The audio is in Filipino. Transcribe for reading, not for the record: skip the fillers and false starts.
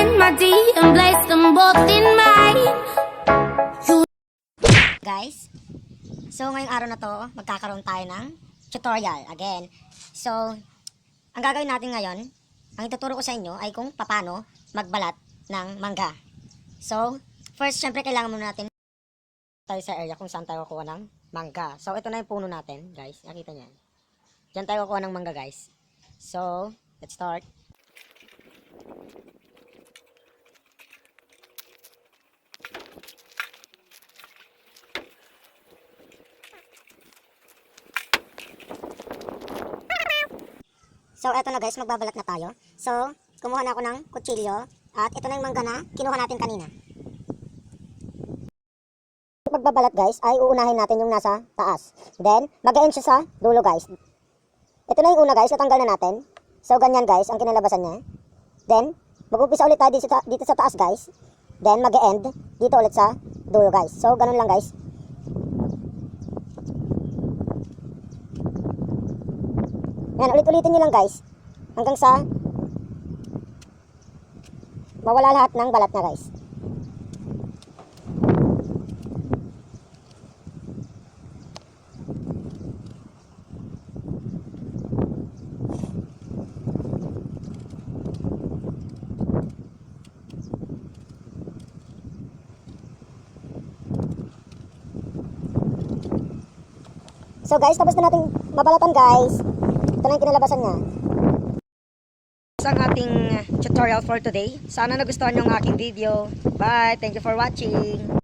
in my D and place them both in mine. Guys, so ngayong araw na to, magkakaroon tayo ng tutorial again. So, ang gagawin natin ngayon, ang ituturo ko sa inyo ay kung paano magbalat ng mangga. So, first, syempre kailangan muna natin tayo sa area kung saan tayo kukuha ng mangga. So, ito na yung puno natin, guys. Nakita niyo yan. Diyan tayo kukuha ng mangga, guys. So, let's start. So, eto na guys, magbabalat na tayo. So, kumuha na ako ng kutsilyo. At ito na yung mangga na kinuha natin kanina. Magbabalat guys, ay uunahin natin yung nasa taas. Then, mag-end siya sa dulo guys. Ito na yung una guys, natanggal na natin. So, ganyan guys, ang kinalabasan niya. Then, mag-upisa ulit tayo dito sa taas guys. Then, mag-end dito ulit sa dulo guys. So, ganun lang guys. Yan, ulit-ulitin nyo lang guys. Hanggang sa mawala lahat ng balat na guys. So guys, tapos na natin mabalatan guys. Ito na yung kinalabasan niya. Ang ating tutorial for today. Sana nagustuhan nyo ang aking video. Bye! Thank you for watching!